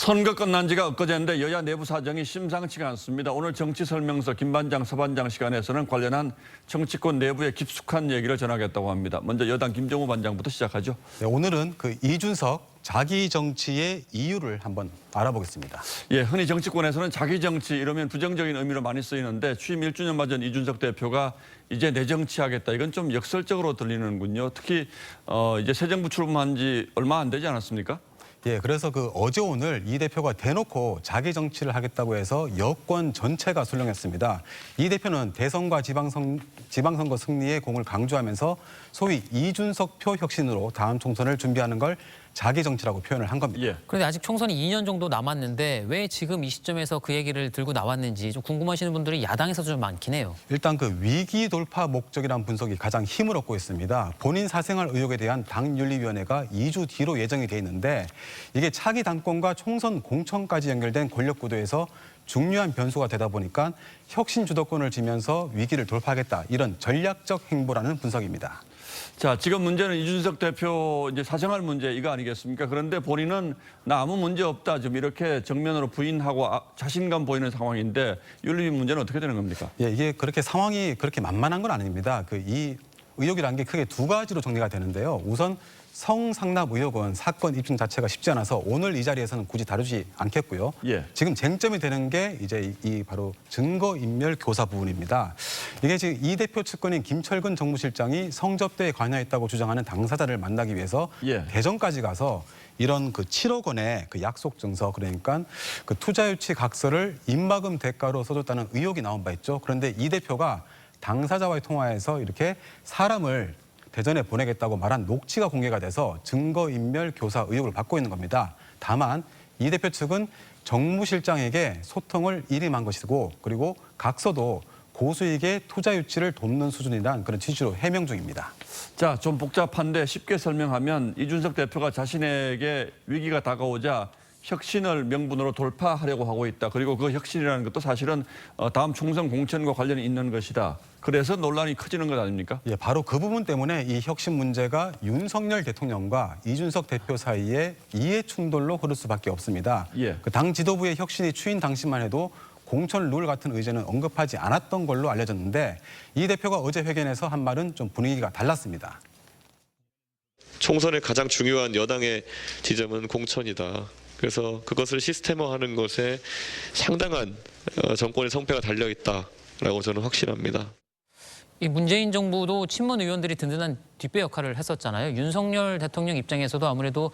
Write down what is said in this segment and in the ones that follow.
선거 끝난 지가 엊그제인데 여야 내부 사정이 심상치가 않습니다. 오늘 정치설명서 김반장, 서반장 시간에서는 관련한 정치권 내부의 깊숙한 얘기를 전하겠다고 합니다. 먼저 여당 김정우 반장부터 시작하죠. 네, 오늘은 그 이준석 자기 정치의 이유를 한번 알아보겠습니다. 예, 흔히 정치권에서는 자기 정치 이러면 부정적인 의미로 많이 쓰이는데 취임 1주년 맞은 이준석 대표가 이제 내 정치하겠다. 이건 좀 역설적으로 들리는군요. 특히 이제 새 정부 출범한 지 얼마 안 되지 않았습니까? 예, 그래서 어제 오늘 이 대표가 대놓고 자기 정치를 하겠다고 해서 여권 전체가 술렁했습니다. 이 대표는 대선과 지방선거 승리의 공을 강조하면서 소위 이준석표 혁신으로 다음 총선을 준비하는 걸 자기 정치라고 표현을 한 겁니다. 예. 그런데 아직 총선이 2년 정도 남았는데 왜 지금 이 시점에서 그 얘기를 들고 나왔는지 좀 궁금하시는 분들이 야당에서도 좀 많긴 해요. 일단 위기 돌파 목적이라는 분석이 가장 힘을 얻고 있습니다. 본인 사생활 의혹에 대한 당윤리위원회가 2주 뒤로 예정이 돼 있는데 이게 차기 당권과 총선 공천까지 연결된 권력 구도에서 중요한 변수가 되다 보니까 혁신 주도권을 쥐면서 위기를 돌파하겠다. 이런 전략적 행보라는 분석입니다. 자, 지금 문제는 이준석 대표 이제 사생활 문제 이거 아니겠습니까? 그런데 본인은 나 아무 문제 없다. 좀 이렇게 정면으로 부인하고 자신감 보이는 상황인데 윤리위 문제는 어떻게 되는 겁니까? 예, 이게 상황이 그렇게 만만한 건 아닙니다. 이 의혹이라는 게 크게 두 가지로 정리가 되는데요. 우선 성상납 의혹은 사건 입증 자체가 쉽지 않아서 오늘 이 자리에서는 굳이 다루지 않겠고요. 예. 지금 쟁점이 되는 게 이제 이 바로 증거인멸 교사 부분입니다. 이게 지금 이 대표 측근인 김철근 정무실장이 성접대에 관여했다고 주장하는 당사자를 만나기 위해서 예. 대전까지 가서 이런 7억 원의 약속 증서 그러니까 투자 유치 각서를 입막음 대가로 써줬다는 의혹이 나온 바 있죠. 그런데 이 대표가 당사자와의 통화에서 이렇게 사람을 대전에 보내겠다고 말한 녹취가 공개가 돼서 증거인멸 교사 의혹을 받고 있는 겁니다. 다만 이 대표 측은 정무실장에게 소통을 일임한 것이고 그리고 각서도 고수익의 투자 유치를 돕는 수준이란 그런 취지로 해명 중입니다. 자, 좀 복잡한데 쉽게 설명하면 이준석 대표가 자신에게 위기가 다가오자 혁신을 명분으로 돌파하려고 하고 있다. 그리고 그 혁신이라는 것도 사실은 다음 총선 공천과 관련이 있는 것이다. 그래서 논란이 커지는 것 아닙니까? 예, 바로 그 부분 때문에 이 혁신 문제가 윤석열 대통령과 이준석 대표 사이에 이해 충돌로 흐를 수밖에 없습니다. 예. 당 지도부의 혁신이 추인 당시만 해도 공천 룰 같은 의제는 언급하지 않았던 걸로 알려졌는데 이 대표가 어제 회견에서 한 말은 좀 분위기가 달랐습니다. 총선의 가장 중요한 여당의 지점은 공천이다. 그래서 그것을 시스템화하는 것에 상당한 정권의 성패가 달려있다라고 저는 확신합니다. 이 문재인 정부도 친문 의원들이 든든한 뒷배 역할을 했었잖아요. 윤석열 대통령 입장에서도 아무래도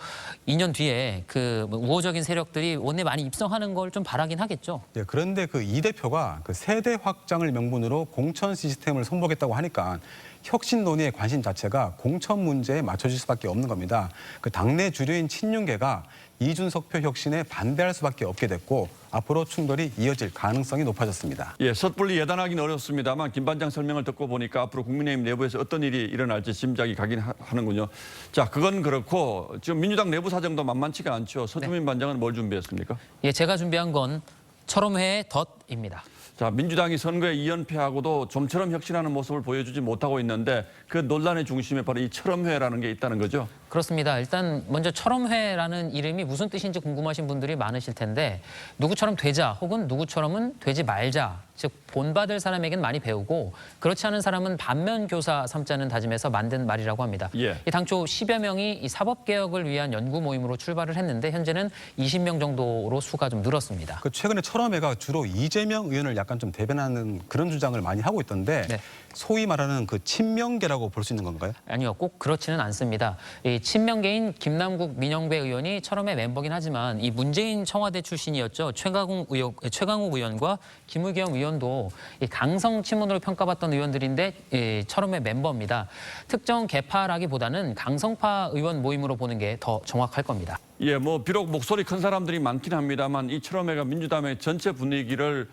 2년 뒤에 우호적인 세력들이 원내 많이 입성하는 걸 좀 바라긴 하겠죠. 예, 그런데 이 대표가 세대 확장을 명분으로 공천 시스템을 선보겠다고 하니까 혁신 논의의 관심 자체가 공천 문제에 맞춰질 수밖에 없는 겁니다. 당내 주류인 친윤계가 이준석표 혁신에 반대할 수밖에 없게 됐고 앞으로 충돌이 이어질 가능성이 높아졌습니다. 예, 섣불리 예단하기는 어렵습니다만 김 반장 설명을 듣고 보니까 앞으로 국민의힘 내부에서 어떤 일이 일어날지 짐작이 가긴 하는군요. 자, 그건 그렇고 지금 민주당 내부 사정도 만만치가 않죠. 서주민 반장은 뭘 준비했습니까? 예, 제가 준비한 건 철험회의 덫입니다. 자, 민주당이 선거에 2연패하고도 좀처럼 혁신하는 모습을 보여주지 못하고 있는데 그 논란의 중심에 바로 이 철험회라는 게 있다는 거죠. 그렇습니다. 일단 먼저 철험회라는 이름이 무슨 뜻인지 궁금하신 분들이 많으실 텐데 누구처럼 되자 혹은 누구처럼은 되지 말자. 즉 본받을 사람에겐 많이 배우고 그렇지 않은 사람은 반면교사 삼자는 다짐해서 만든 말이라고 합니다. 예. 당초 10여 명이 이 사법개혁을 위한 연구 모임으로 출발을 했는데 현재는 20명 정도로 수가 좀 늘었습니다. 최근에 철험회가 주로 이재명 의원을 약간 좀 대변하는 그런 주장을 많이 하고 있던데 네. 소위 말하는 친명계라고 볼 수 있는 건가요? 아니요, 꼭 그렇지는 않습니다. 이 친명계인 김남국 민영배 의원이 철험의 멤버긴 하지만 이 문재인 청와대 출신이었죠. 최강욱 의원과 김의겸 의원도 이 강성 친문으로 평가받던 의원들인데 이 철험의 멤버입니다. 특정 계파라기보다는 강성파 의원 모임으로 보는 게 더 정확할 겁니다. 예, 비록 목소리 큰 사람들이 많긴 합니다만 이 철험회가 민주당의 전체 분위기를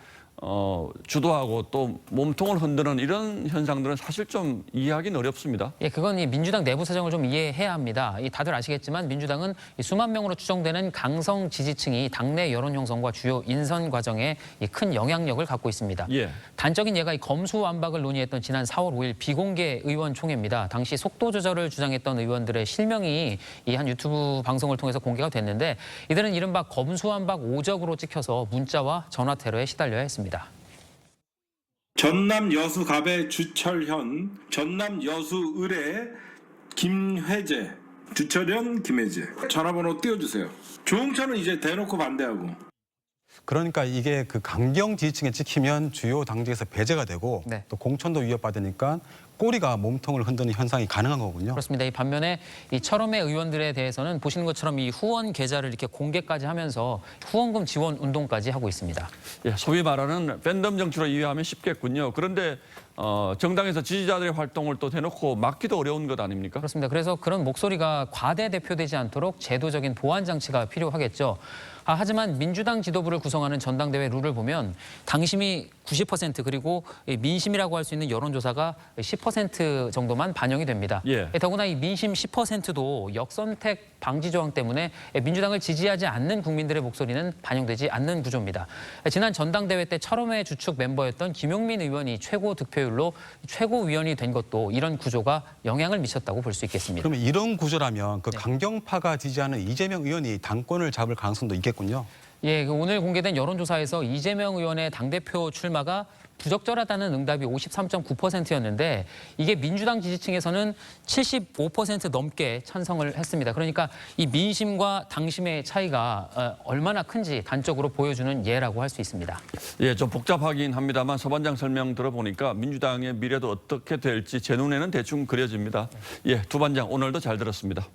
주도하고 또 몸통을 흔드는 이런 현상들은 사실 좀 이해하기는 어렵습니다. 예, 그건 이 민주당 내부 사정을 좀 이해해야 합니다. 다들 아시겠지만 민주당은 이 수만 명으로 추정되는 강성 지지층이 당내 여론 형성과 주요 인선 과정에 큰 영향력을 갖고 있습니다. 예. 단적인 예가 이 검수완박을 논의했던 지난 4월 5일 비공개 의원총회입니다. 당시 속도 조절을 주장했던 의원들의 실명이 이 한 유튜브 방송을 통해서 공개가 됐는데 이들은 이른바 검수완박 오적으로 찍혀서 문자와 전화 테러에 시달려야 했습니다. 전남 여수갑의 주철현, 전남 여수을의 김회재, 주철현, 김회재. 전화번호 띄워주세요. 조홍천은 이제 대놓고 반대하고. 그러니까 이게 그 강경 지지층에 찍히면 주요 당직에서 배제가 되고 네. 또 공천도 위협받으니까 꼬리가 몸통을 흔드는 현상이 가능한 거군요. 그렇습니다. 이 반면에 이 철험의 의원들에 대해서는 보시는 것처럼 이 후원 계좌를 이렇게 공개까지 하면서 후원금 지원 운동까지 하고 있습니다. 예, 소위 말하는 팬덤 정치로 이해하면 쉽겠군요. 그런데 정당에서 지지자들의 활동을 또 대놓고 막기도 어려운 것 아닙니까? 그렇습니다. 그래서 그런 목소리가 과대 대표되지 않도록 제도적인 보완 장치가 필요하겠죠. 하지만 민주당 지도부를 구성하는 전당대회 룰을 보면 당심이 90% 그리고 민심이라고 할 수 있는 여론조사가 10% 정도만 반영이 됩니다. 예. 더구나 이 민심 10%도 역선택 방지 조항 때문에 민주당을 지지하지 않는 국민들의 목소리는 반영되지 않는 구조입니다. 지난 전당대회 때 철험회 주축 멤버였던 김용민 의원이 최고 득표율로 최고위원이 된 것도 이런 구조가 영향을 미쳤다고 볼 수 있겠습니다. 그러면 이런 구조라면 그 네. 강경파가 지지하는 이재명 의원이 당권을 잡을 가능성도 있겠군요. 예, 오늘 공개된 여론조사에서 이재명 의원의 당대표 출마가 부적절하다는 응답이 53.9%였는데 이게 민주당 지지층에서는 75% 넘게 찬성을 했습니다. 그러니까 이 민심과 당심의 차이가 얼마나 큰지 단적으로 보여주는 예라고 할 수 있습니다. 예, 좀 복잡하긴 합니다만 서반장 설명 들어보니까 민주당의 미래도 어떻게 될지 제 눈에는 대충 그려집니다. 예, 두 반장 오늘도 잘 들었습니다.